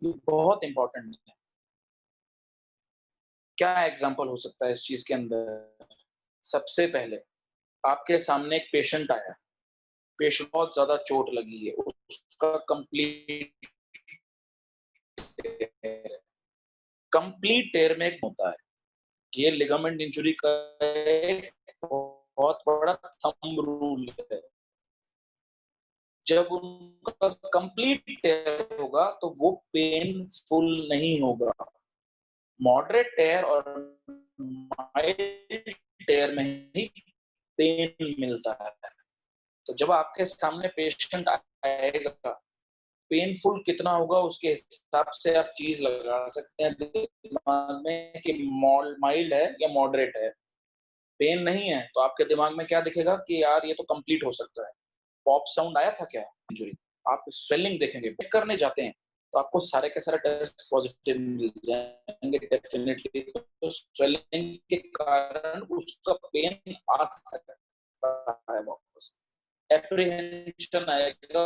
ये बहुत इंपॉर्टेंट है। क्या एग्जांपल हो सकता है इस चीज़ के अंदर? सबसे पहले आपके सामने एक पेशेंट आया, पेशेंट बहुत ज़्यादा चोट लगी है, उसका कंप्लीट कंप्लीट टेयर में एक होता है। ये लिगामेंट इंजुरी का एक बहुत बड़ा थंब रूल है। जब उनका कंप्लीट टेयर होगा तो वो पेनफुल नहीं होगा। मॉडरेट टेयर और माइल्ड टेयर में ही पेन मिलता है। तो जब आपके सामने पेशेंट आएगा, पेनफुल कितना होगा उसके हिसाब से आप चीज़ लगा सकते हैं दिमाग में कि माइल्ड है या मॉडरेट है। पेन नहीं है तो आपके दिमाग में क्या दिखेगा कि यार ये तो कंप्लीट हो सकता है। पॉप साउंड आया था क्या? इंजरी। आप स्वेलिंग देखेंगे, चेक करने जाते हैं, तो आपको सारे के सारे टेस्ट पॉजिटिव मिल जाएँगे डेफिनिटली। तो स्वेलिंग के कारण उसका पेन आ सकता है वापस। एप्रीहेंशन आएगा,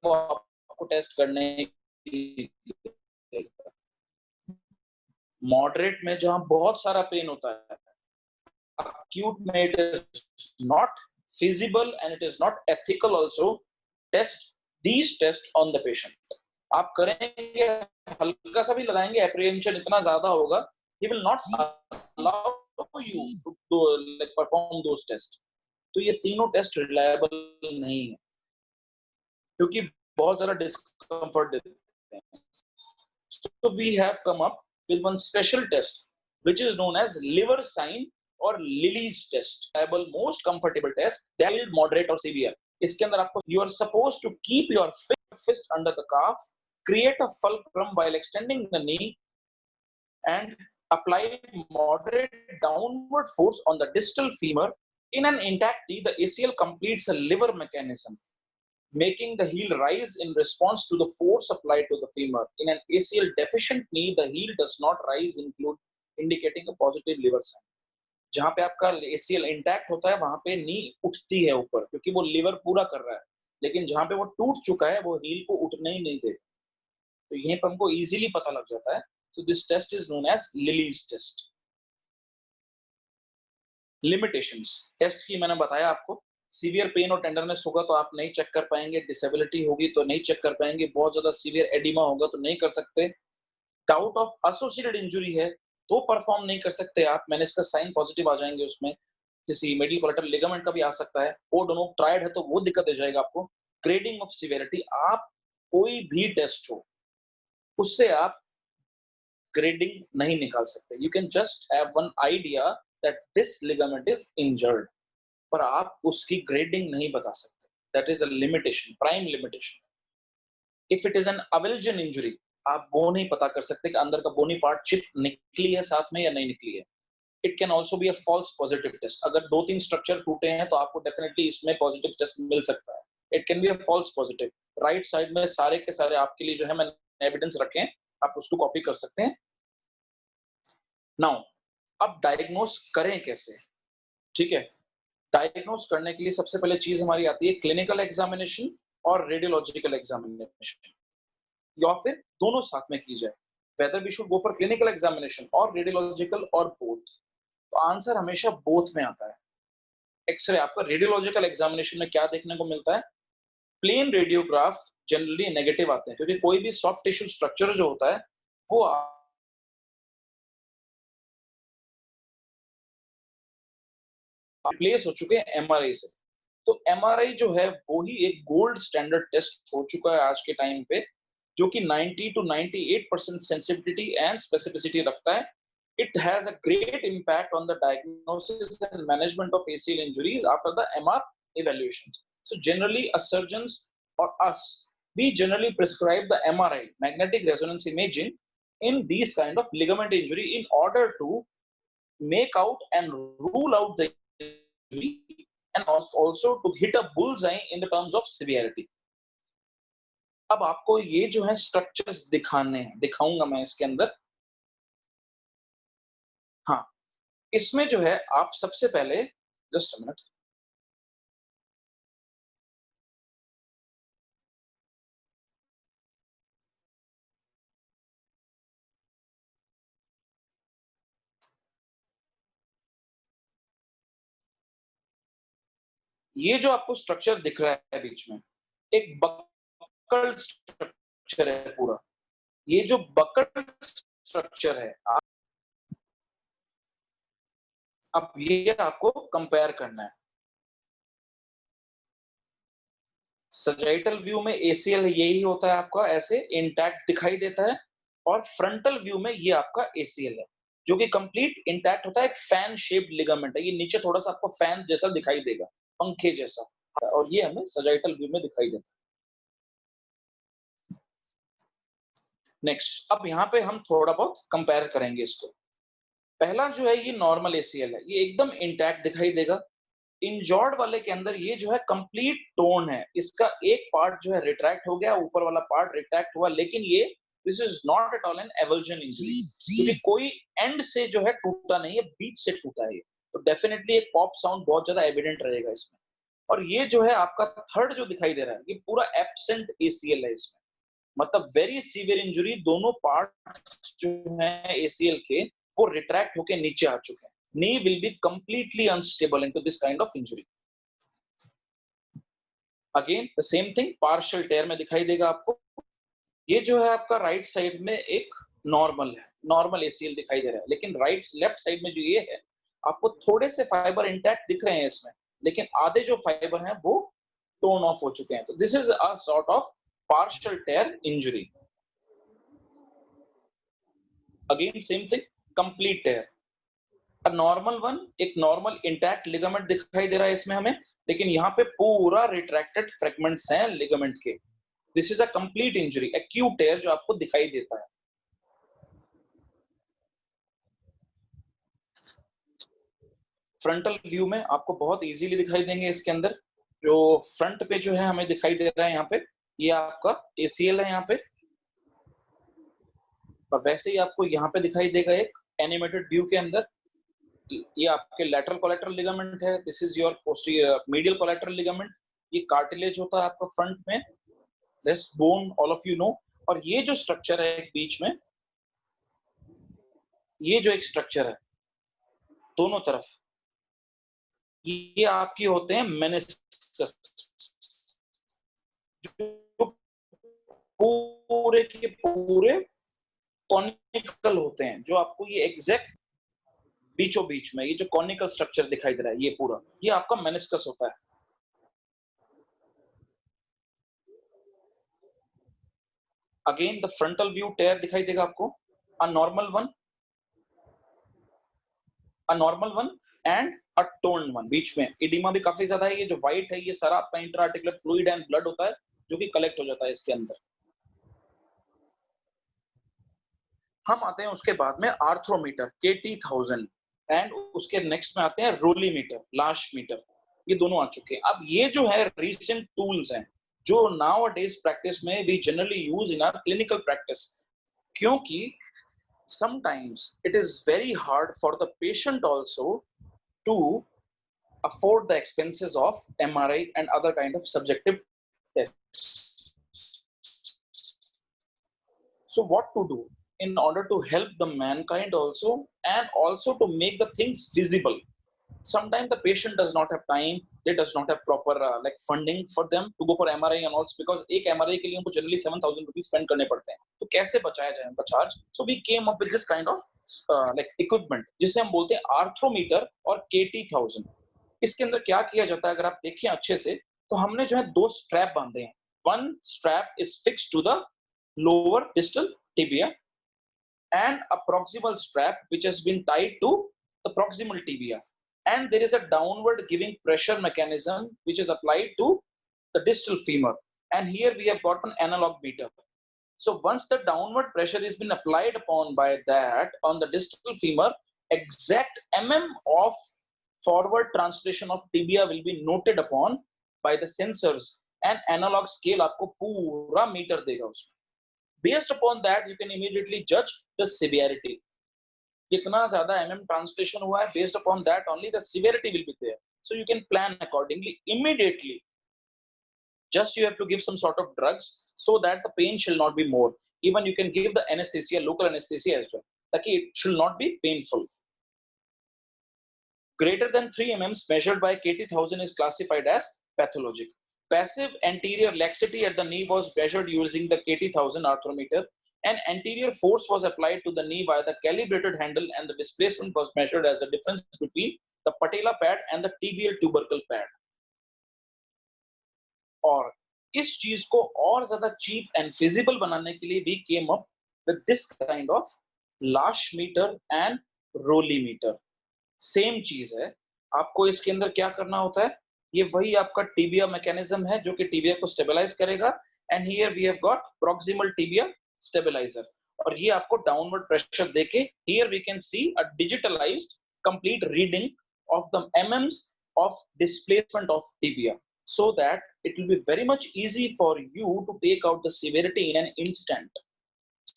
वो आपको टेस्ट करने की मॉडरेट में जहाँ बहुत सारा पेन होता है, acute में it is not feasible and it is not ethical also test these tests on the patient. आप करेंगे, हल्का सा भी लगाएंगे, एप्रीहेंशन इतना ज्यादा होगा, he will not allow you to do, like perform those tests. तो ये तीनों टेस्ट रिलायबल नहीं है क्योंकि बहुत ज्यादा डिस्कम्फर्ट देते हैं। So we have come up with one special test, which is known as liver sign or Lilly's test. Able most comfortable test, mild, moderate or severe. इसके अंदर आपको you are supposed to keep your fist under the calf, create a fulcrum while extending the knee, and apply moderate downward force on the distal femur. In an intact knee, the ACL completes a liver mechanism, making the heel rise in response to the force applied to the femur. In an ACL deficient knee, the heel does not rise, indicating a positive liver sign. जहाँ पे आपका ACL intact होता है, वहां पे नी उठती है ऊपर क्योंकि वो लिवर पूरा कर रहा है। लेकिन जहाँ पे वो टूट चुका है, वो हील को उठने ही नहीं देगा। तो यहीं पर हमको इजीली पता लग जाता है। So this test is known as Lily's test. Limitations test की मैंने बताया आपको। सीवियर पेन और टेंडरनेस होगा तो आप नहीं चेक कर पाएंगे, डिसेबिलिटी होगी तो नहीं चेक कर पाएंगे, बहुत ज्यादा सीवियर एडिमा होगा तो नहीं कर सकते, डाउट ऑफ एसोसिएटेड इंजुरी है तो परफॉर्म नहीं कर सकते आप। मैंने इसका साइन पॉजिटिव आ जाएंगे, उसमें किसी मेडियल कोलेटरल लिगामेंट का भी आ सकता है, वो दोनों ट्रायड है तो वो दिक्कत दे जाएगा आपको। ग्रेडिंग ऑफ सिवियरिटी, आप कोई भी टेस्ट हो उससे आप ग्रेडिंग नहीं निकाल सकते। You can just have one idea that this ligament is injured, पर आप उसकी ग्रेडिंग नहीं बता सकते। That is a limitation, prime limitation. If it is an avulsion injury, आप वो नहीं पता कर सकते कि अंदर का बोनी पार्ट चिप निकली है साथ में या नहीं निकली है। It can also be a false positive test. अगर 2-3 स्ट्रक्चर टूटे हैं तो आपको डेफिनेटली इसमें पॉजिटिव टेस्ट मिल सकता है। It can be a false positive. Right side में सारे के सारे आपके लिए जो है मैंने एविडेंस रखे हैं, आप उसको कॉपी कर सकते हैं। नाउ अब डायग्नोस करें कैसे? ठीक है, डायग्नोस करने के लिए सबसे पहले चीज हमारी आती है क्लिनिकल एग्जामिनेशन और रेडियोलॉजिकल एग्जामिनेशन, या फिर दोनों साथ में की जाए। Whether we should go for clinical examination और रेडियोलॉजिकल और बोथ, तो आंसर हमेशा बोथ में आता है। एक्सरे आपका रेडियोलॉजिकल एग्जामिनेशन में क्या देखने को मिलता है? प्लेन रेडियोग्राफ जनरली नेगेटिव आते हैं क्योंकि कोई भी सॉफ्ट टिश्यू स्ट्रक्चर जो होता है वो रिप्लेस हो चुके हैं एमआरआई से। तो एमआरआई जो है वो ही एक गोल्ड स्टैंडर्ड टेस्ट हो चुका है आज के टाइम पे, जो कि 90 to 98% सेंसिटिविटी एंड स्पेसिफिसिटी रखता है। It has a great impact on the diagnosis and management of ACL injuries after the MR evaluations. So generally, a surgeons or us, we generally prescribe the MRI, magnetic resonance imaging, in these kind of ligament injury in order to make out and rule out the injury and also to hit a bullseye in the terms of severity. अब आपको ये जो है structures दिखाने हैं, दिखाऊंगा मैं इसके अंदर। हाँ, इसमें जो है आप सबसे पहले जस्ट अ मिनट। ये जो आपको स्ट्रक्चर दिख रहा है बीच में, एक बकल स्ट्रक्चर है पूरा। ये जो बकल स्ट्रक्चर है, अब ये आपको कंपेयर करना है। सजाइटल व्यू में एसीएल यही होता है आपका, ऐसे इंटैक्ट दिखाई देता है, और फ्रंटल व्यू में ये आपका एसीएल है, जो कि कंप्लीट इंटैक्ट होता है। एक फैन शेप्ड लिगामेंट है, ये नीचे थोड़ा सा आपको फैन जैसा दिखाई देगा, पंखे जैसा, और ये हमें सजाइटल व्यू में दिखाई देता है। नेक्स्ट, अब यहाँ पे हम थोड़ा बहुत कंपेयर करेंगे इसको। पहला जो है ये नॉर्मल एसीएल है, ये एकदम इंटैक्ट दिखाई देगा। इंजॉर्ड वाले के अंदर ये जो है कंप्लीट टोन है, इसका एक पार्ट जो है रिट्रैक्ट हो गया, ऊपर वाला पार्ट रिट्रैक्ट हुआ, लेकिन ये this is not at all an avulsion injury, क्योंकि कोई एंड से जो है टूटा नहीं है, बीच से टूटा है ये। तो डेफिनेटली एक पॉप साउंड बहुत ज्यादा एविडेंट रहेगा इसमें। और ये जो है आपका थर्ड जो दिखाई दे रहा है, ये पूरा एब्सेंट एसीएल है इसमें, मतलब वेरी सीवियर इंजरी, दोनों पार्ट जो है एसीएल के वो रिट्रैक्ट होके नीचे आ चुके हैं। knee will be completely unstable into this kind of injury. Again the same thing, partial tear में दिखाई देगा आपको। ये जो है आपका राइट साइड में एक नॉर्मल है, नॉर्मल एसीएल दिखाई दे रहा है, लेकिन राइट लेफ्ट साइड में जो ये है, आपको थोड़े से फाइबर इंटैक्ट दिख रहे हैं इसमें, लेकिन आधे जो फाइबर हैं वो टोन ऑफ हो चुके हैं। तो this is a sort of partial tear injury. Again same thing, complete tear. Normal one, एक नॉर्मल इंटैक्ट लिगामेंट दिखाई दे रहा है इसमें हमें, लेकिन यहाँ पे पूरा रिट्रैक्टेड फ्रेगमेंट्स हैं लिगामेंट के। This is a complete injury, acute tear जो आपको दिखाई देता है। फ्रंटल व्यू में आपको बहुत इजीली दिखाई देंगे इसके अंदर। जो फ्रंट पे जो है हमें दिखाई दे रहा है यहाँ पे, ये आपका एसीएल है यहाँ पे, और वैसे ही आपको यहाँ पे दिखाई देगा एक एनिमेटेड व्यू के अंदर, ये आपके लैटरल कोलैटरल लिगामेंट है, this is your posterior medial collateral ligament. ये कार्टिलेज होता है आपका फ्रंट में, this bone all of you know. और ये जो स्ट्रक्चर है बीच में, ये जो एक स्ट्रक्चर है दोनों तरफ, ये आपकी होते हैं मेनिस्कस, जो पूरे के पूरे कॉनिकल होते हैं, जो आपको ये एग्जैक्ट बीचों बीच में ये जो कॉनिकल स्ट्रक्चर दिखाई दे रहा है, ये पूरा ये आपका मेनिस्कस होता है। Again the frontal view tear दिखाई देगा आपको, a normal one, a normal one and a torn one. बीच में एडिमा भी काफी ज्यादा है, ये जो व्हाइट है ये सारा आपका इंट्राआर्टिकुलर फ्लूइड एंड ब्लड होता है, जो कि कलेक्ट हो जाता है इसके अंदर। हम आते हैं उसके बाद में आर्थ्रोमीटर KT1000, एंड उसके नेक्स्ट में आते हैं रोलीमीटर, लाश मीटर। ये दोनों आ चुके हैं। अब ये जो है रीसेंट टूल्स हैं, जो नाउ डेज प्रैक्टिस में भी generally use in our clinical practice, क्योंकि sometimes it is very hard for the patient also to afford the expenses of MRI and other kind of subjective tests. So what to do in order to help the mankind also, and also to make the things visible? Sometimes the patient does not have time, they does not have proper like funding for them to go for MRI and also, because एक MRI के लिए उनको generally 7,000 rupees spend करने पड़ते हैं। तो कैसे बचाया जाए उनका charge? So we came up with this kind of like equipment, जिसे हम बोलते हैं आर्थ्रोमीटर और KT1000। इसके अंदर क्या किया जाता है, अगर आप देखिए अच्छे से, तो हमने जो है दो स्ट्रैप बांधे हैं। One strap is fixed to the lower distal tibia, and a proximal strap which has been tied to the proximal tibia, and there is a downward giving pressure mechanism which is applied to the distal femur, and here we have got an analog meter. So once the downward pressure has been applied upon by that on the distal femur, exact of forward translation of tibia will be noted upon by the sensors, and analog scale आपको पूरा metre देगा उसमें। Based upon that, you can immediately judge the severity. कितना ज़्यादा translation हुआ है, based upon that only the severity will be there. So you can plan accordingly immediately. Just you have to give some sort of drugs so that the pain shall not be more. Even you can give the anesthesia, local anesthesia as well, ताकि it should not be painful. Greater than 3 mm measured by KT1000 is classified as pathologic. Passive anterior laxity at the knee was measured using the KT1000 arthrometer, and anterior force was applied to the knee by the calibrated handle, and the displacement was measured as the difference between the patella pad and the tibial tubercle pad. और इस चीज को और ज्यादा cheap and feasible बनाने के लिए we came up with this kind of Lachmeter and Rolimeter. Same चीज है, आपको इसके अंदर क्या करना होता है, ये वही आपका टिबिया मैकेनिज्म है जो कि टिबिया को स्टेबलाइज करेगा, and here we have got proximal tibia stabiliser, और ये आपको डाउनवर्ड प्रेशर देके here we can see a digitalised complete reading of the mms of displacement of tibia, so that it will be very much easy for you to take out the severity in an instant.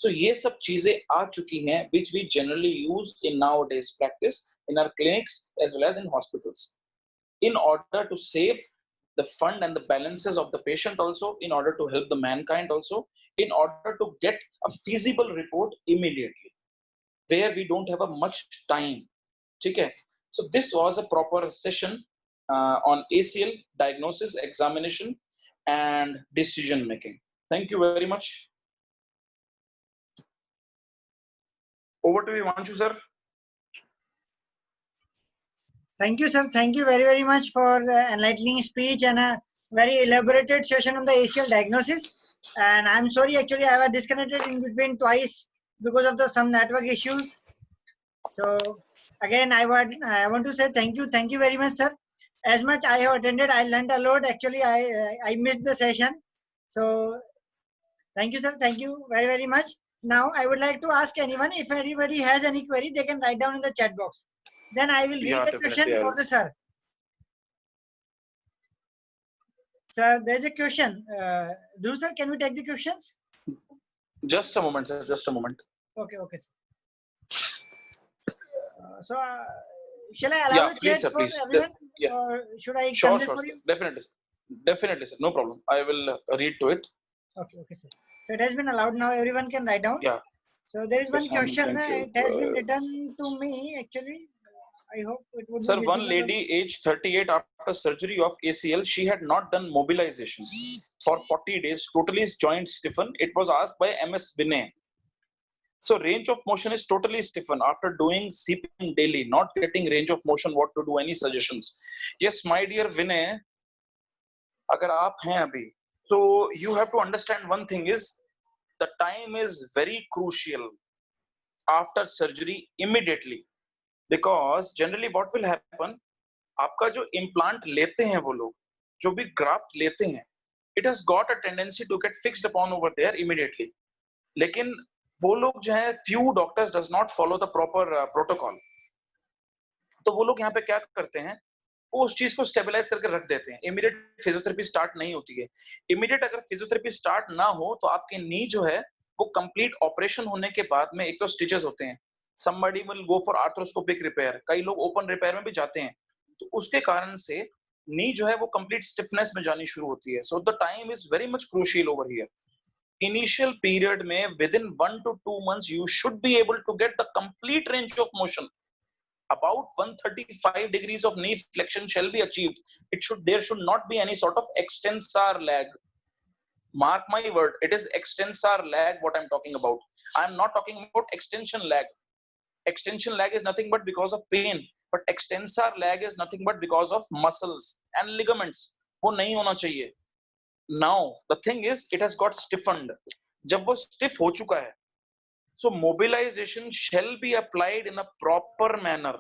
So ये सब चीजें आ चुकी हैं which we generally use in nowadays practice in our clinics as well as in hospitals, in order to save the fund and the balances of the patient, also in order to help the mankind, also in order to get a feasible report immediately where we don't have a much time. Okay, so this was a proper session on ACL diagnosis, examination and decision making. Thank you very much. Over to you, Himanshu sir. Thank you, sir. Thank you very, very much for the enlightening speech and a very elaborated session on the ACL diagnosis. And I'm sorry, actually, I was disconnected in between twice because of some network issues. So again, I want to say thank you very much, sir. As much I have attended, I learned a lot. Actually, I missed the session. So thank you, sir. Thank you very, very much. Now, I would like to ask anyone, if anybody has any query, they can write down in the chat box. Then I will read the question for the sir. Sir, there's a question. Dhruv sir, can we take the questions? Just a moment, sir. Just a moment. Okay, okay, sir. Shall I allow the chat sir, for everyone? Yeah. Or should I sure, for you? Definitely. Definitely, sir. No problem. I will read to it. Okay, okay, sir. So it has been allowed now. Everyone can write down. Yeah. So there is one question. It has been you. written to me actually. I hope it would Sir, be one lady aged 38 after surgery of ACL, she had not done mobilization for 40 days, totally joint stiffened. It was asked by MS Vinay. So range of motion is totally stiffened after doing CPM daily, not getting range of motion, what to do, any suggestions? Yes, my dear Vinay, agar aap hain abhi, so you have to understand one thing is, the time is very crucial after surgery immediately. Because generally what will happen, आपका जो implant लेते हैं वो लोग, जो भी graft लेते हैं, it has got a tendency to get fixed upon over there immediately. लेकिन वो लोग जो है, few doctors does not follow the proper protocol. तो वो लोग यहाँ पे क्या करते हैं, वो उस चीज को स्टेबलाइज करके रख देते हैं. इमीडिएट फिजियोथेरेपी स्टार्ट नहीं होती है. इमीडिएट अगर फिजियोथेरेपी स्टार्ट ना हो तो आपके नी जो है वो कंप्लीट ऑपरेशन होने के बाद में, एक तो स्टिचेस होते हैं, somebody will go for arthroscopic repair, कई लोग ओपन रिपेयर में भी जाते हैं, तो उसके कारण से नी जो है वो कंप्लीट स्टिफनेस में जानी शुरू होती है. So the time is very much crucial over here. Initial period में with in 1 to 2 months you should be able to get the complete range of motion. About 135 degrees of knee flexion shall be achieved. There should not be any sort of extensor lag. Mark my word, it is extensor lag what I'm talking about. I'm not talking about extension lag. Extension lag is nothing but because of pain, but extensor lag is nothing but because of muscles and ligaments. वो नहीं होना चाहिए. Now the thing is, it has got stiffened. जब वो stiff हो चुका है, so mobilization shall be applied in a proper manner.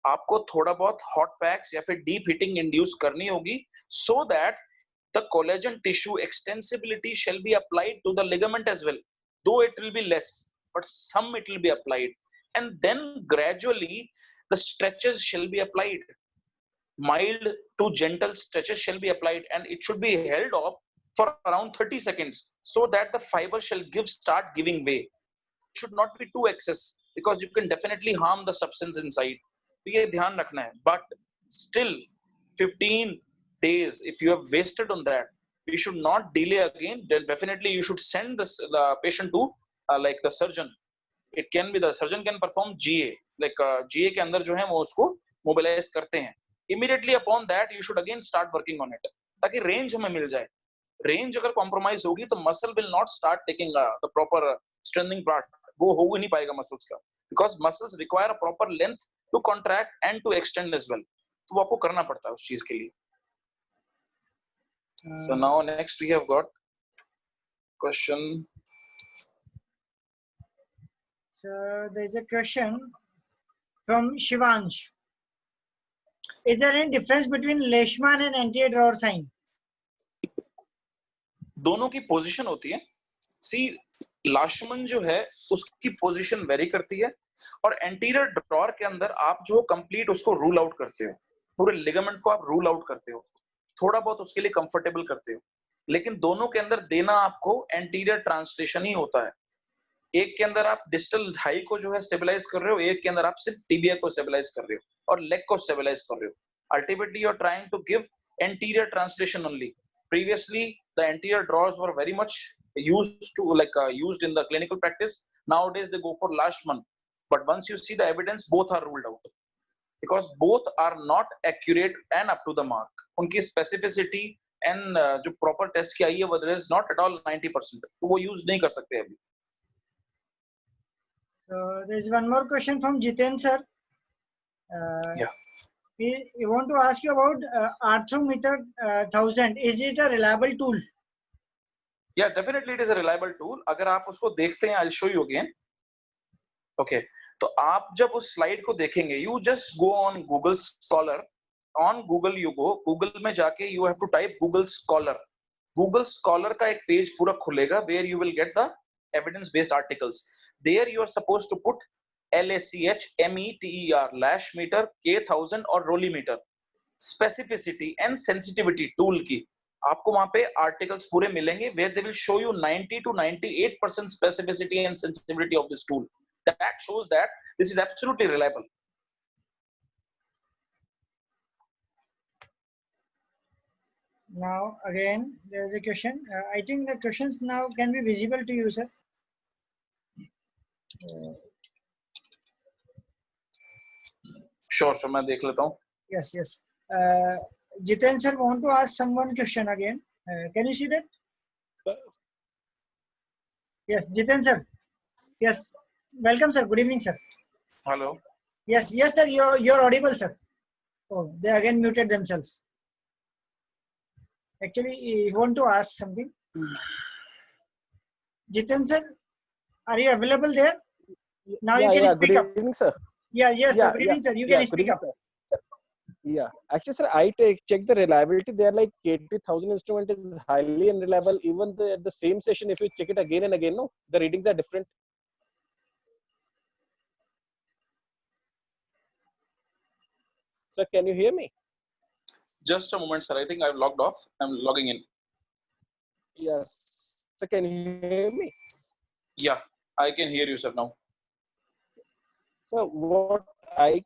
आपको थोड़ा बहुत hot packs या फिर deep heating induce करनी होगी, so that the collagen tissue extensibility shall be applied to the ligament as well. Though it will be less, but some it will be applied. And then gradually the stretches shall be applied. Mild to gentle stretches shall be applied, and it should be held off for around 30 seconds, so that the fiber shall start giving way. It should not be too excess, because you can definitely harm the substance inside. ये ध्यान रखना है. But still 15 days, if you have wasted on that, you should not delay again. Then definitely you should send the patient to like the surgeon. It can be the surgeon can perform GA, like GA के अंदर जो है वो उसको mobilize करते हैं, immediately upon that you should again start working on it, ताकि range हमें मिल जाए। रेंज अगर कॉम्प्रोमाइज होगी तो muscle will not start taking the proper strengthening part, वो हो ही नहीं पाएगा मसल्स का, because muscles require a proper length to contract and to extend as well, तो वो आपको करना पड़ता है उस चीज के लिए। So now next we have got question. So there is a question from Shivansh. Is there any difference between Leishman and anterior drawer sign? दोनों की पोजीशन होती है। सी लाशमन जो है उसकी पोजीशन वेरी करती है, और एंटीरियर ड्रॉर के अंदर आप जो कंप्लीट उसको रूल आउट करते हो, पूरे लिगामेंट को आप रूल आउट करते हो, थोड़ा बहुत उसके लिए कंफर्टेबल करते हो, लेकिन दोनों के अंदर देना आपको एंटीरियर ट्रांसलेशन ही होता है। एक के अंदर आप डिस्टल हाई को जो है स्टेबलाइज कर रहे हो, एक के अंदर आप सिर्फ टीबिया को स्टेबलाइज कर रहे हो और लेग को स्टेबलाइज कर रहे हो। Ultimately you are trying to give anterior translation only. Previously the anterior drawers were very much used in the clinical practice. Nowadays they go for Lashman, but once you see the evidence, both are ruled out because both are not accurate and up to the mark. उनकी specificity and जो proper test की आई है वो is not at all 90%, तो वो use नहीं कर सकते अभी। So there is one more question from Jiten sir. Yeah. We want to ask you about Arthrometer 1000. Is it a reliable tool? Yeah, definitely it is a reliable tool. अगर आप उसको देखते हैं, I'll show you again. Okay, तो आप जब उस slide को देखेंगे, you just go on Google Scholar. On Google you go. Google में जाके you have to type Google Scholar. Google Scholar का एक पेज पूरा खुलेगा where you will get the evidence-based articles. There you are supposed to put LACHMETER, lash meter, K1000 और rollimeter. Specificity and sensitivity tool की आपको वहां पे articles पूरे मिलेंगे where they will show you 90 to 98% specificity and sensitivity of this tool. That shows that this is absolutely reliable. Now again there is a question. I think the questions now can be visible to you, sir. Sure, मैं देख लेता हूँ. Yes, yes. Jiten sir want to ask someone question again. Can you see that? Yes, Jiten sir. Yes, welcome sir. Good evening, sir. Hello. Yes, yes sir. You're audible, sir. Oh, they again muted themselves. Actually, he want to ask something. Jiten sir, are you available there? Now you can speak up. Good evening, sir. Yeah, yes, sir. Good evening, sir. You can speak up. Yeah, actually, sir, I check the reliability. They are like KT1000 instrument is highly unreliable. Even at the same session, if you check it again and again, no, the readings are different. Sir, can you hear me? Just a moment, sir. I think I've logged off. I'm logging in. Yes. Sir, can you hear me? Yeah, I can hear you, sir, now. So what I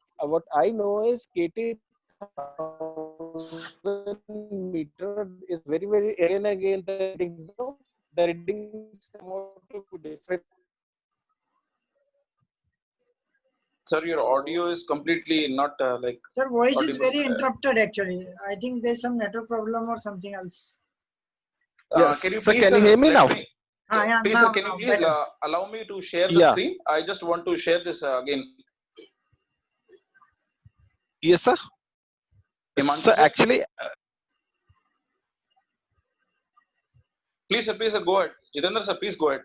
know is KT1000 meter is very again and again the readings come out to different. Sir, your audio is completely not like. Sir, voice is audible. very interrupted actually. I think there's some network problem or something else. Yes. Can you sir, please, can sir, you hear me now? Yeah, please, now, sir, can you please better. allow me to share the screen? I just want to share this again. Yes, sir. Himanshu, So sir? actually, please, sir, go ahead. Jitendra, sir, please go ahead.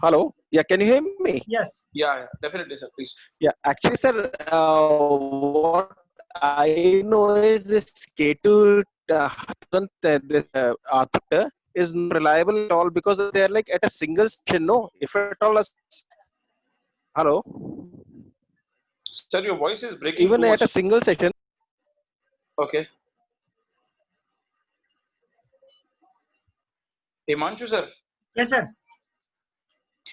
hello. Yeah, can you hear me? Yes. Yeah, definitely, sir, please. Yeah, actually, sir, what I know is this K2 Arthur is not reliable at all because they are like at a single session. No, if at all, hello. Sir, your voice is breaking. Even too at much. a single session. Okay. Himanshu, sir. Yes, sir.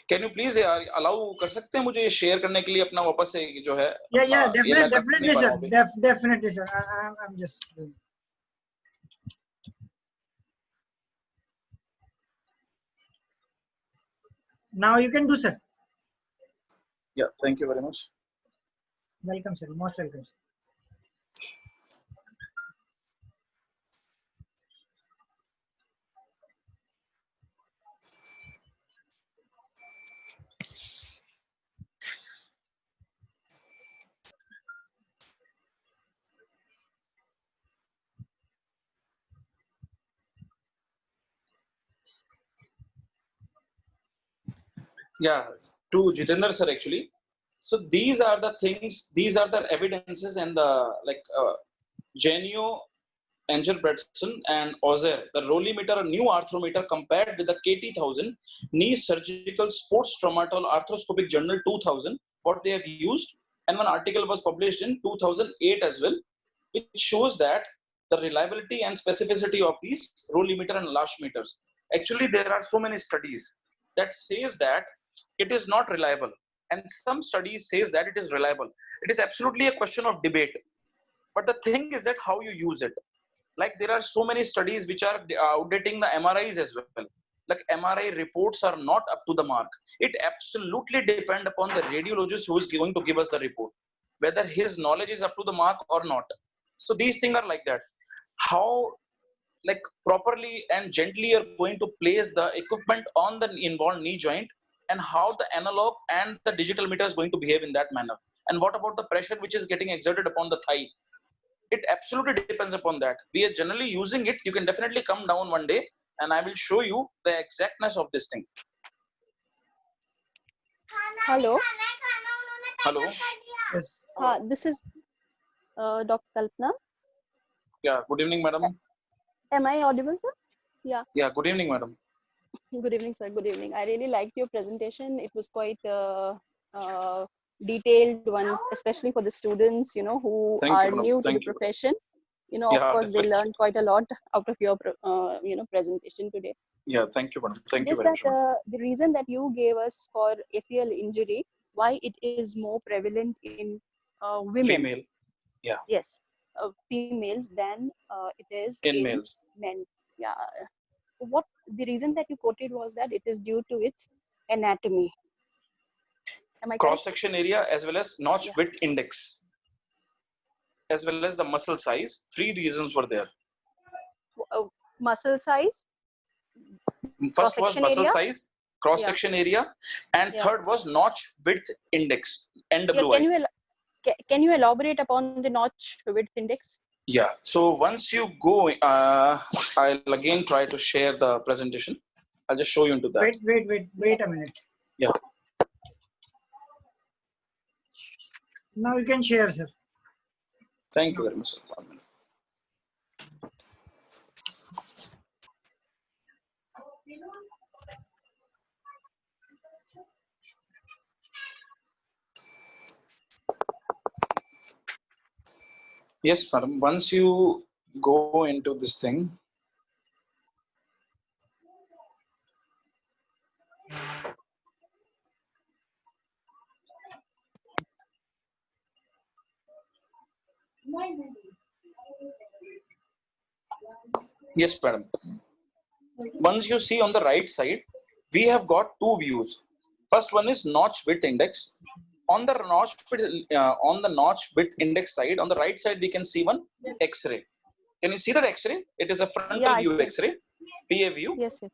Can you please allow कर सकते हैं मुझे share करने के लिए अपना वापस से जो है. Yeah, definitely, sir. Definitely, sir. I'm just. Now you can do, sir. Yeah, thank you very much. Welcome, sir. Most welcome. Yeah, to Jitendra sir actually. So these are the things, these are the evidences and the like Genio, Engelbretson and Ozer, the rollimeter, a new arthrometer compared with the KT1000 knee surgical sports traumatol arthroscopic journal 2000, what they have used. And one article was published in 2008 as well, which shows that the reliability and specificity of these rollimeter and lash meters. Actually, there are so many studies that says that it is not reliable, and some studies says that it is reliable. It is absolutely a question of debate. But the thing is that how you use it. Like there are so many studies which are outdating the MRIs as well. Like MRI reports are not up to the mark. It absolutely depends upon the radiologist who is going to give us the report, whether his knowledge is up to the mark or not. So these things are like that. How like properly and gently you're going to place the equipment on the involved knee joint, and how the analog and the digital meter is going to behave in that manner. And what about the pressure which is getting exerted upon the thigh? It absolutely depends upon that. We are generally using it. You can definitely come down one day and I will show you the exactness of this thing. Hello. Hello. Yes. This is Dr. Kalpana. Yeah, good evening, madam. Am I audible, sir? Yeah. Yeah, good evening, madam. Good evening, sir. Good evening. I really liked your presentation. It was quite detailed one, especially for the students, who Thank you, are madam. new to the Thank you. profession. Of Yeah, course, they definitely. learned quite a lot out of your, presentation today. Yeah, thank you, madam. Thank you Just very that much, madam. the reason that you gave us for ACL injury, why it is more prevalent in women. Female. Yeah. Yes, females than it is In in males. men. Yeah. What the reason that you quoted was that it is due to its anatomy. Am I Cross correct? section area as well as notch Yeah. width index, as well as the muscle size. Three reasons were there. Muscle size, First was cross-section muscle area. size, cross Yeah. section area, and Yeah. third was notch width index, Yeah. NWI. Can you elaborate upon the notch width index? Yeah. So once you go, I'll again try to share the presentation. I'll just show you into that. Wait a minute. Yeah. Now you can share, sir. Thank you very much, sir. 1 minute. Yes, madam. Once you go into this thing, yes, madam. Once you see on the right side, we have got two views. First one is notch width index. On the notch width index side, on the right side, we can see one X-ray. Can you see that X-ray? It is a frontal Yeah, I view can. X-ray, PA view. Yes, yes.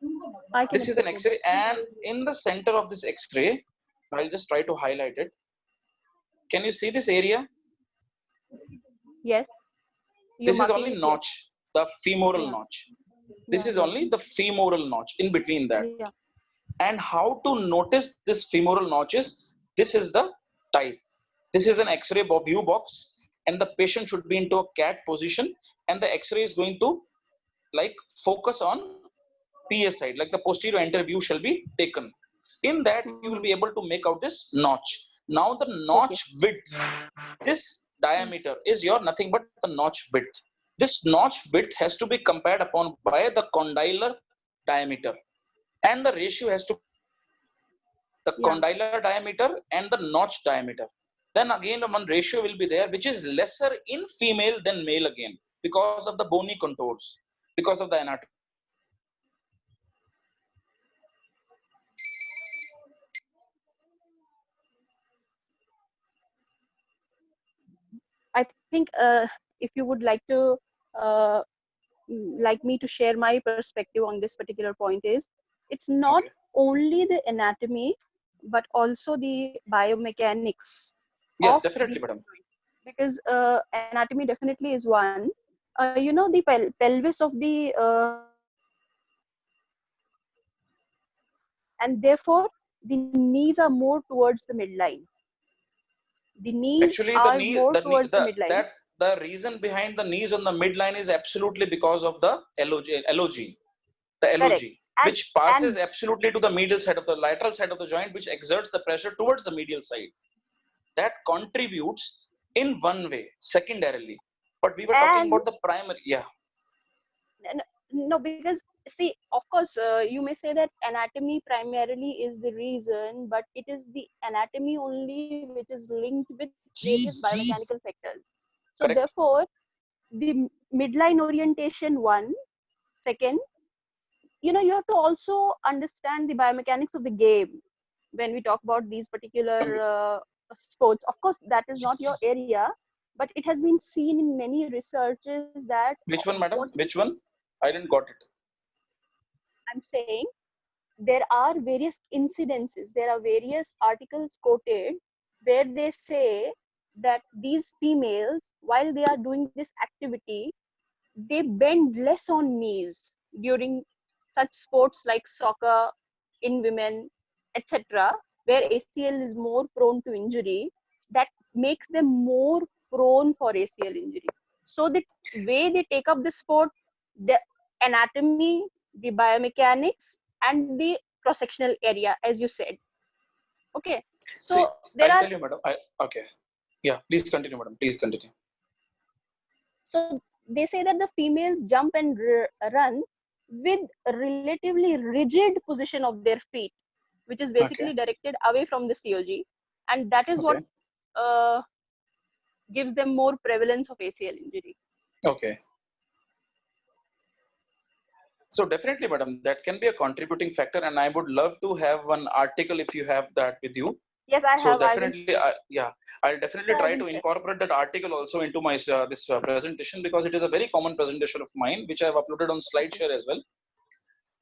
I can This is an appreciate X-ray, and in the center of this X-ray, I'll just try to highlight it. Can you see this area? Yes. You're This is marking only it, notch, the femoral Yeah. notch. This Yeah, is yeah. only the femoral notch in between that. Yeah. And how to notice this femoral notches? This is the type. This is an X-ray view box, and the patient should be into a cat position, and the X-ray is going to like focus on PA side, like the posterior anterior view shall be taken. In that, you will be able to make out this notch. Now the notch width, this diameter is your nothing but the notch width. This notch width has to be compared upon by the condylar diameter, and the ratio has to the Yeah. condylar diameter and the notch diameter. Then again one ratio will be there which is lesser in female than male again, because of the bony contours, because of the anatomy. think if you would like to uh, like me to share my perspective on this particular point is, it's not Okay. only the anatomy but also the biomechanics Yes, of the definitely, madam. joint. Because anatomy definitely is one. You know, the pelvis of the and therefore the knees are more towards the midline. The knees Actually, are more the knee, towards the midline. the reason behind the knees on the midline is absolutely because of the the Correct. LOG, and which passes and absolutely to the medial side of the lateral side of the joint, which exerts the pressure towards the medial side. That contributes in one way, secondarily. But we were talking and about the primary. Yeah, no, because see, of course, you may say that anatomy primarily is the reason, but it is the anatomy only which is linked with various biomechanical factors. So correct. therefore, the midline orientation one. Second, you know, you have to also understand the biomechanics of the game when we talk about these particular sports. Of course, that is not your area, but it has been seen in many researches that Which one, what madam? is Which one? I didn't got it. I'm saying, there are various incidences, there are various articles quoted where they say that these females, while they are doing this activity, they bend less on knees during such sports like soccer in women, etc., where ACL is more prone to injury, that makes them more prone for ACL injury. So the way they take up the sport, the anatomy, the biomechanics, and the cross-sectional area, as you said. Okay. See, So there I'll are, tell you, madam. Okay. Yeah, please continue, madam. Please continue. so they say that the females jump and run with a relatively rigid position of their feet, which is Okay. basically directed away from the COG, and that is what Okay. uh, gives them more prevalence of ACL injury. Okay. So definitely, madam, that can be a contributing factor, and I would love to have one article if you have that with you. Yes, I So have. I will. definitely, yeah, I'll definitely I try will to share. incorporate that article also into my this presentation, because it is a very common presentation of mine, which I have uploaded on Okay. SlideShare as well.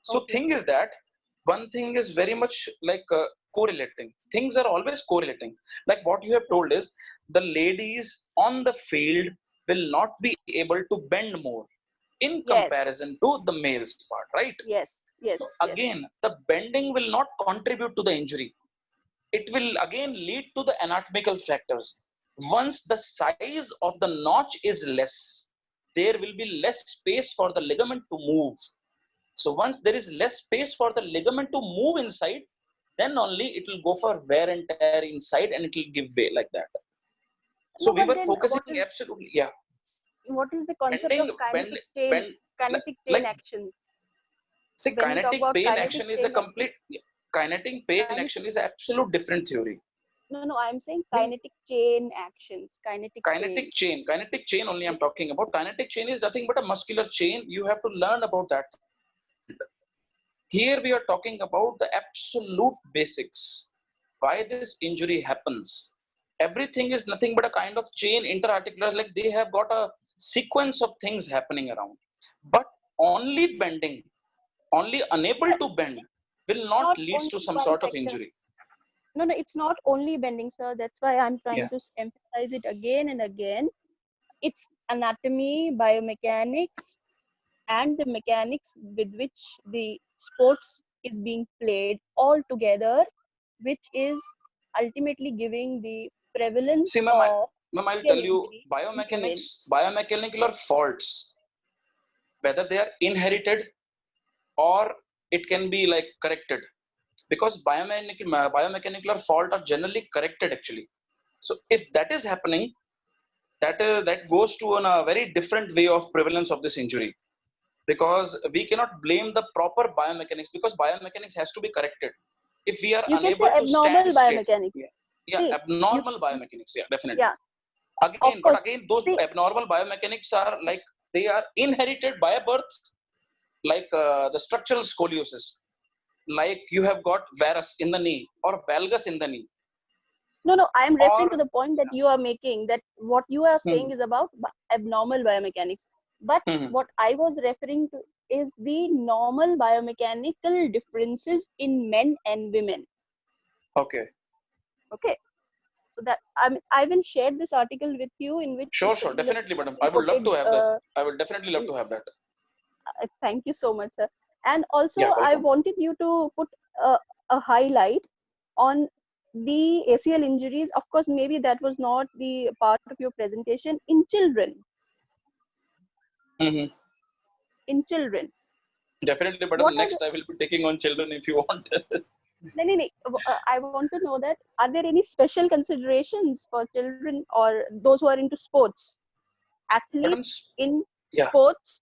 So Okay. thing is that one thing is very much like correlating. Things are always correlating. Like what you have told is the ladies on the field will not be able to bend more in Yes. comparison to the males part, right? Yes. So Yes. Yes. again, the bending will not contribute to the injury. It will again lead to the anatomical factors. Once the size of the notch is less, there will be less space for the ligament to move. So once there is less space for the ligament to move inside, then only it will go for wear and tear inside, and it will give way like that. So No, we but were then focusing absolutely, yeah, what is the concept of bending, bend, bend, kinetic chain like, actions? say, When we talk kinetic about pain kinetic action is a chain complete, kinetic pain kinetic, action is absolute different theory. no, I'm saying Hmm? kinetic chain actions, kinetic chain. Kinetic chain only I'm Yes. talking about. Kinetic chain is nothing but a muscular chain. You have to learn about that. Here we are talking about the absolute basics. Why this injury happens. Everything is nothing but a kind of chain interarticulars, like they have got a sequence of things happening around. But only bending, only unable to bend, will not Not leads only to some one sort of factor. injury. No, it's not only bending, sir. That's why I'm trying Yeah. to emphasize it again and again. It's anatomy, biomechanics, and the mechanics with which the sports is being played all together, which is ultimately giving the See, prevalence ma'am, of I'll ACL tell you, injury in females. biomechanical faults, whether they are inherited or it can be like corrected, because biomechanical fault are generally corrected actually. So if that is happening, that goes to a very different way of prevalence of this injury, because we cannot blame the proper biomechanics, because biomechanics has to be corrected. If we are You can say unable to stand abnormal straight, biomechanics. yeah, yeah, See, you, abnormal biomechanics, yeah, definitely. yeah, of But course. again, those See, abnormal biomechanics are like they are inherited by birth, like the structural scoliosis, like you have got varus in the knee or valgus in the knee. No, I am referring or to the point that you are making, that what you are saying is about abnormal biomechanics. But Mhm. what I was referring to is the normal biomechanical differences in men and women. Okay, Okay. So that I will share this article with you in which this sure, particular definitely, madam. I is would love quoted. to have that. I would definitely love to have that. Thank you so much, sir. And also, Yeah, I welcome. wanted you to put a highlight on the ACL injuries. Of course, maybe that was not the part of your presentation in children. Mhm. In children, Definitely, what madam. are the Next, I will be taking on children if you want. no, I want to know that are there any special considerations for children or those who are into sports, Madam, athletes in yeah, sports?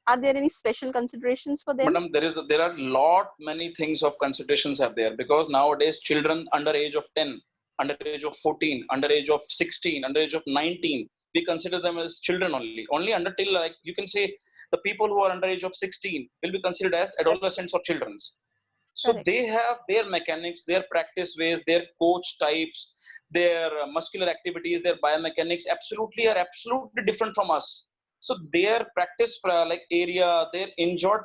Are there any special considerations for them? madam, there are lot many things of considerations are there, because nowadays children under age of 10, under age of 14, under age of 16, under age of 19, we consider them as children only. Only under till, like you can say, the people who are under age of 16 will be considered as Correct. adolescents or childrens. So Correct. they have their mechanics, their practice ways, their coach types, their muscular activities, their biomechanics are absolutely different from us. So their practice like area, their injury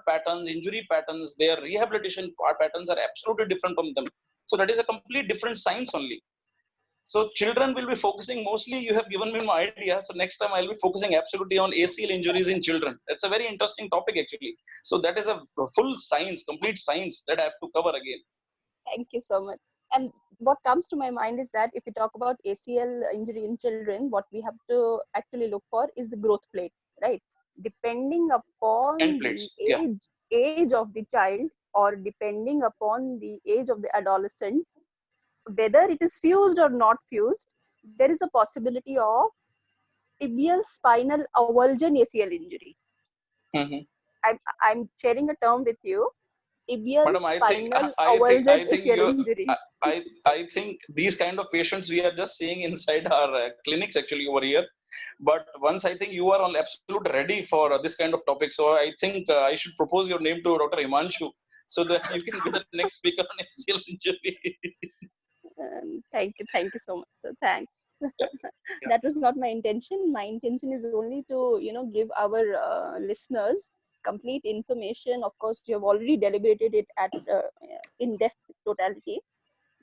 patterns, their rehabilitation patterns are absolutely different from them. So that is a complete different science only. So children will be focusing mostly. You have given me my idea. So next time I'll be focusing absolutely on ACL injuries in children. It's a very interesting topic actually. So that is a full science, complete science that I have to cover again. Thank you so much. And what comes to my mind is that if we talk about ACL injury in children, what we have to actually look for is the growth plate, right? Depending End upon the plates. Yeah. age of the child, or depending upon the age of the adolescent, whether it is fused or not fused, there is a possibility of tibial spinal avulsion ACL injury. Mm-hmm. I'm sharing a term with you. Tibial Madam, spinal avulsion I think ACL you, injury. I think these kind of patients we are just seeing inside our clinics actually over here. But once I think you are on absolute ready for this kind of topic, so I think I should propose your name to Dr. Himanshu, so that you can be the next speaker on ACL injury. Thank you so much. Sir. Thanks. Yeah. That was not my intention. My intention is only to, give our listeners complete information. Of course, you have already deliberated it at in depth totality,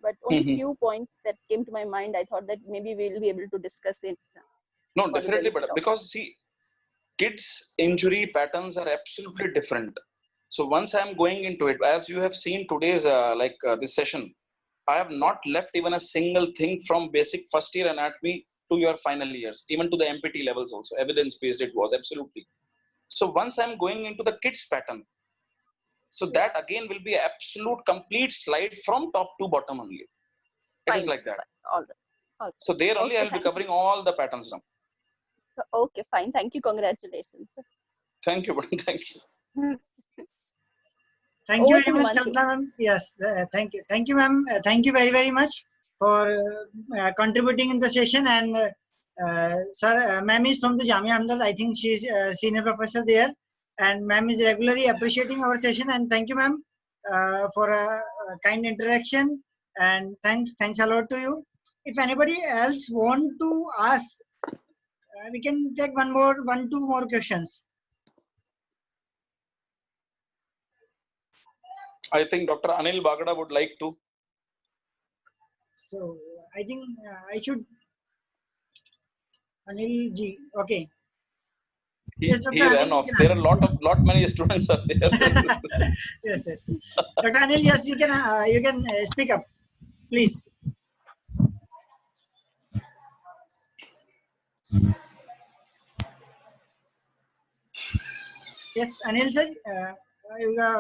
but only Mhm. few points that came to my mind. I thought that maybe we'll be able to discuss it No, for the definitely, benefit but of. because see, kids' injury patterns are absolutely different. So once I'm going into it, as you have seen today's this session, I have Yeah. not left even a single thing from basic first year anatomy to your final years, even to the MPT levels also. Evidence based it was absolutely. So once I'm going into the kids pattern, so Yeah. that again will be absolute complete slide from top to bottom only. It is Fine, like sir. that. Fine. All right. All right. So there only Okay. I'll be covering all the patterns now. Okay. Fine. Thank you. Congratulations. Thank you, buddy. Thank you. Thank you Over very to much, Himanshu. Kavita ma'am. Yes, thank you. Thank you, ma'am. Thank you very, very much for contributing in the session. And sir, ma'am is from the Jamia Hamdal. I think she is senior professor there. And ma'am is regularly appreciating our session. And thank you, ma'am, for a kind interaction. And thanks a lot to you. If anybody else want to ask, we can take two more questions. I think Dr. Anil Bagada would like to. So I think I should Anil G. Okay. Yes, Dr. He Anil, ran you off. can There ask. are lot many students are there. Yes, yes. Dr. Anil, yes, you can speak up, please. Yes, Anil sir,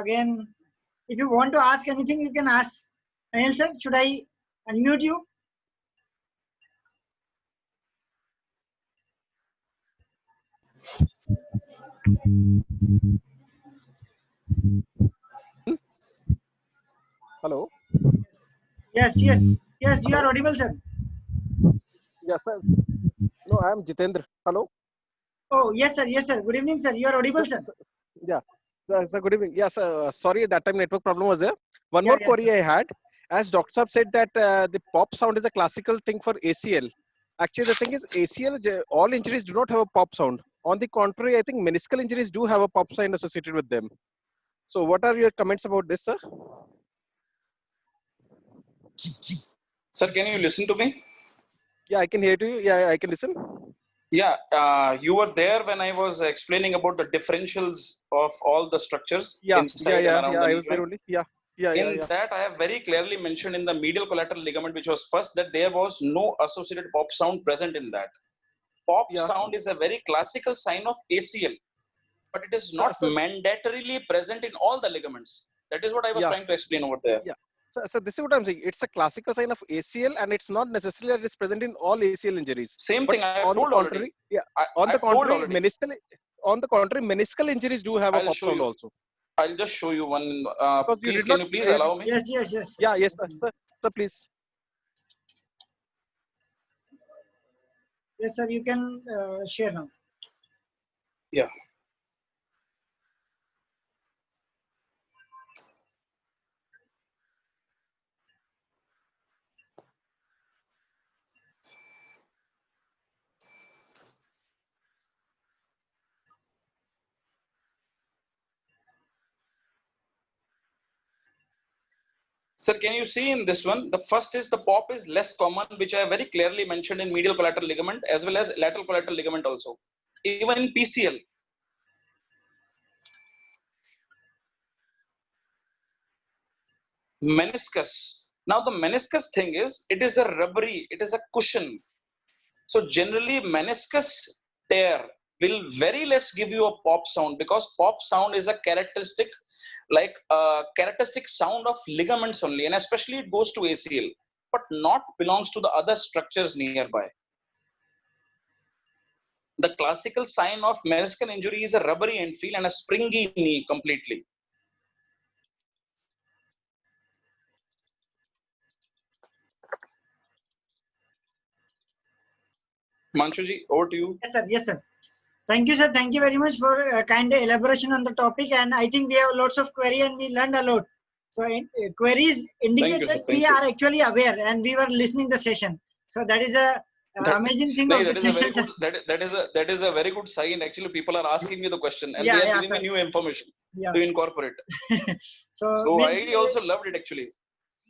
again, if you want to ask anything, you can ask. Anil sir, should I unmute you? Hello. Yes, you are Hello. audible, sir. Yes, sir. No, I am Jitendra. Hello. Oh, yes, sir. Good evening, sir. You are audible, So, sir. yeah. Sir, good evening. Yes, sorry, that time network problem was there. One Yeah, more yes, sir. query I had. as Dr. Saab said that the pop sound is a classical thing for ACL. Actually, the thing is ACL, all injuries do not have a pop sound. On the contrary, I think meniscal injuries do have a pop sound associated with them. So what are your comments about this, sir? Sir, can you listen to me? Yeah, I can hear you. Yeah, I can listen. Yeah, you were there when I was explaining about the differentials of all the structures inside and around the I knee was there joint. only. Yeah. In that, I have very clearly mentioned in the medial collateral ligament, which was first, that there was no associated pop sound present in that. Pop Yeah. sound is a very classical sign of ACL, but it is not So mandatorily present in all the ligaments. That is what I was trying to explain over there. Yeah. So this is what I'm saying. It's a classical sign of ACL, and it's not necessarily that it's present in all ACL injuries. Same But thing I have on the told contrary, already. On the contrary, meniscal injuries do have a I'll pop show sound you. also. I'll just show you one. Because Please, can you please allow me? Yes. Yeah, yes, sir, please. Yes, sir. You can share now. Yeah. Sir, can you see in this one? The first is the pop is less common, which I very clearly mentioned in medial collateral ligament as well as lateral collateral ligament also. Even in PCL. Meniscus. Now the meniscus thing is, it is a rubbery, it is a cushion. So generally meniscus tear will very less give you a pop sound, because pop sound is a characteristic, like a characteristic sound of ligaments only, and especially it goes to ACL, but not belongs to the other structures nearby. The classical sign of meniscal injury is a rubbery end feel and a springy knee completely. Manshuji, over to you. Yes, sir. Thank you, sir. Thank you very much for kind elaboration on the topic. And I think we have lots of query and we learned a lot. So queries indicate that we are actually aware and we were listening the session. So that is a amazing thing of the session. That is a very good sign. Actually, people are asking me the question and they are giving me new information to incorporate. So means, I also loved it actually.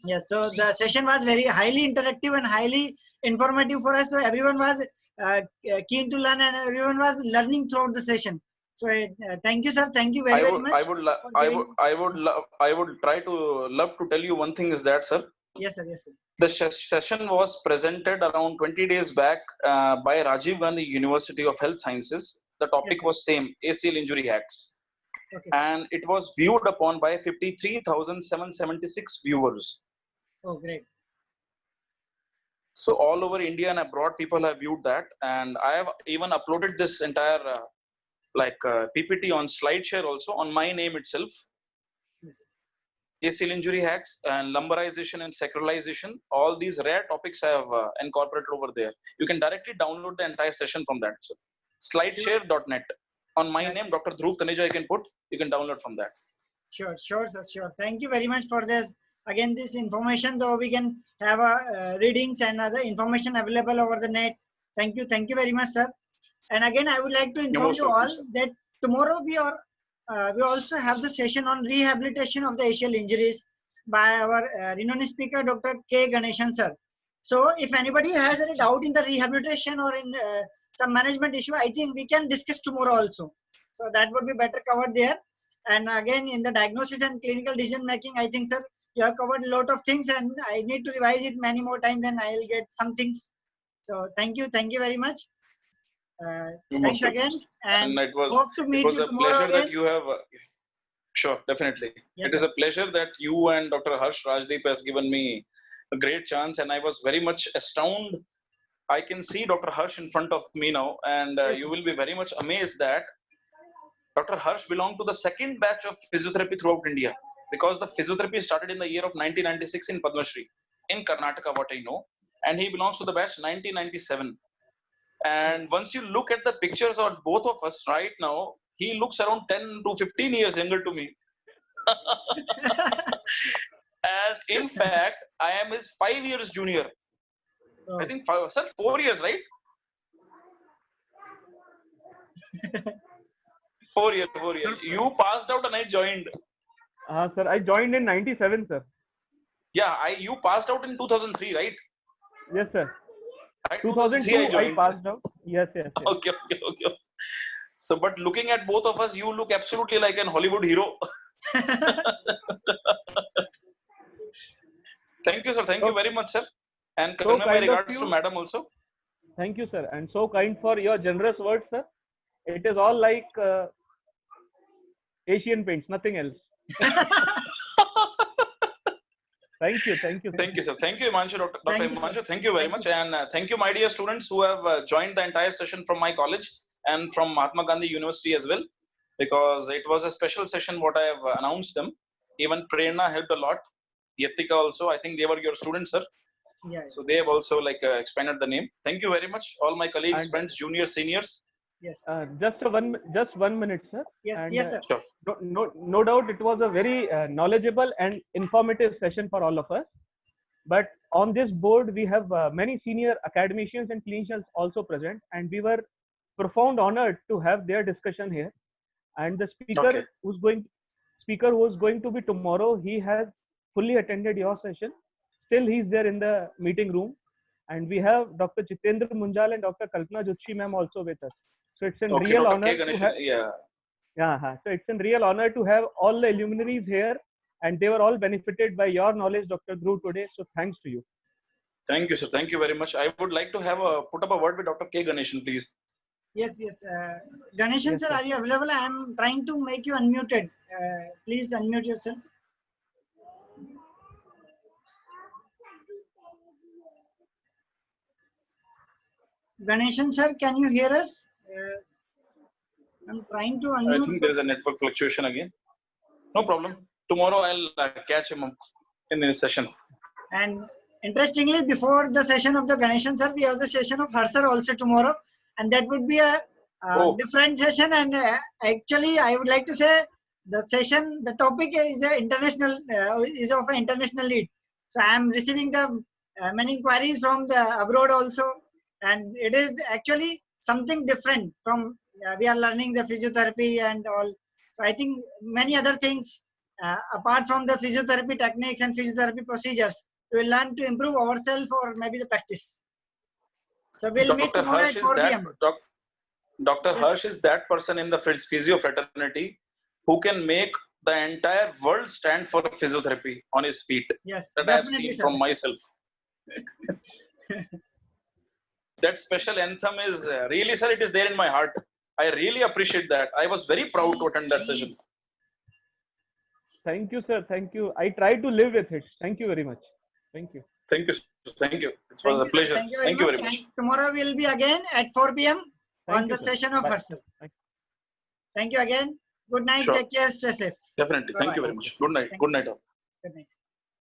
Yes, so the session was very highly interactive and highly informative for us. So everyone was keen to learn and everyone was learning throughout the session. So thank you, sir. Thank you very much. I would try to love to tell you one thing is that, sir. Yes, sir. The session was presented around 20 days back by Rajiv Gandhi University of Health Sciences. The topic was same, ACL injury hacks. Okay, and it was viewed upon by 53,776 viewers. Oh, great. So all over India and abroad, people have viewed that. And I have even uploaded this entire PPT on SlideShare also on my name itself. Yes. ACL injury hacks and lumbarization and sacralization. All these rare topics I have incorporated over there. You can directly download the entire session from that. So slideshare.net. On my name, Dr. Dhruv Taneja, you can download from that. Sure, sir, sure. Thank you very much for this. Again, this information, though we can have readings and other information available over the net. Thank you very much, sir. And again, I would like to inform you all that tomorrow we also have the session on rehabilitation of the ACL injuries by our renowned speaker, Dr. K. Ganeshan, sir. So if anybody has any doubt in the rehabilitation or in some management issue, I think we can discuss tomorrow also. So that would be better covered there. And again, in the diagnosis and clinical decision making, I think, sir, you have covered a lot of things and I need to revise it many more times, then I'll get some things. So thank you very much. Thanks again. And hope to meet you tomorrow again. That you have, sure, definitely. Yes, it is a pleasure that you and Dr. Harsh Rajdeep has given me a great chance, and I was very much astounded. I can see Dr. Harsh in front of me now, and you will be very much amazed that Dr. Harsh belonged to the second batch of physiotherapy throughout India, because the physiotherapy started in the year of 1996 in Padma Shri, in Karnataka, what I know, and he belongs to the batch 1997. And once you look at the pictures of both of us right now, he looks around 10 to 15 years younger to me. And in fact, I am his 5 years junior. Oh. I think 4 years, right? 4 years, 4 years. You passed out and I joined. Sir, I joined in 97, sir. Yeah, you passed out in 2003, right? Yes, sir. Right, 2002, I joined. passed out. Yes, yes, yes. Okay. So, but looking at both of us, you look absolutely like an Hollywood hero. Thank you, sir. Thank you very much, sir. And So convey my kind of regards to you. madam also. Thank you, sir. And so kind for your generous words, sir. It is all like Asian Paints, nothing else. Thank you, thank you. Thank you, sir. Thank you, Himanshu, Dr. Thank you, sir. Himanshu. Thank you very Thank much. you, sir. And thank you, my dear students who have joined the entire session from my college and from Mahatma Gandhi University as well, because it was a special session what I have announced them. Even Prerna helped a lot. Yatika also, I think they were your students, sir. Yeah. So they have also expanded the name. Thank you very much, all my colleagues, And- friends, juniors, seniors. Yes. Just 1 minute, sir. Yes. And, Yes, sir. Sure. No doubt it was a very knowledgeable and informative session for all of us. But on this board, we have many senior academicians and clinicians also present, and we were profound honored to have their discussion here. And the speaker Okay. who's going to be tomorrow, he has fully attended your session. Still, he's there in the meeting room. And we have Dr. Chitendra Munjal and Dr. Kalpana Jutshi ma'am also with us. So it's a Okay, real Dr. honor K. to Ganeshan. have. Yeah. So it's a real honor to have all the luminaries here, and they were all benefited by your knowledge, Dr. Dhruv, today. So thanks to you. Thank you, sir. Thank you very much. I would like to have put up a word with Dr. K. Ganeshan, please. Yes. Ganeshan, Yes, sir, sir. are you available? I am trying to make you unmuted. Please unmute yourself. Ganeshan, sir, can you hear us? I'm trying to I unmute. think there is a network fluctuation again. No problem. Tomorrow I'll catch him in this session. And interestingly, before the session of the Ganeshan, sir, we have the session of Harsar also tomorrow, and that would be a Oh. different session. And actually, I would like to say the session, the topic is a international, is of an international lead. So I am receiving the many inquiries from the abroad also, and it is actually something different from we are learning the physiotherapy and all. So I think many other things apart from the physiotherapy techniques and physiotherapy procedures, we will learn to improve ourselves or maybe the practice. So we'll meet Dr. tomorrow Harsh at is 4 that p.m. Dr. Yes. Harsh is that person in the physio fraternity who can make the entire world stand for physiotherapy on his feet. Yes, That I have definitely, seen sir. from myself. That special anthem is really, sir, it is there in my heart. I really appreciate that. I was very proud to attend that session. Thank you, sir. Thank you. I try to live with it. Thank you very much. Thank you. Thank you. Thank you. It was Thank a you, sir. pleasure. Thank you Thank you very And much. tomorrow we'll be again at 4 p.m. Thank on you, the sir. session of Bye. Harsal. Thank Thank you again. Good night. Sure. Take care. Stay safe. Definitely. Thank you Bye-bye. very much. Good night. Thank Good night all. Good night.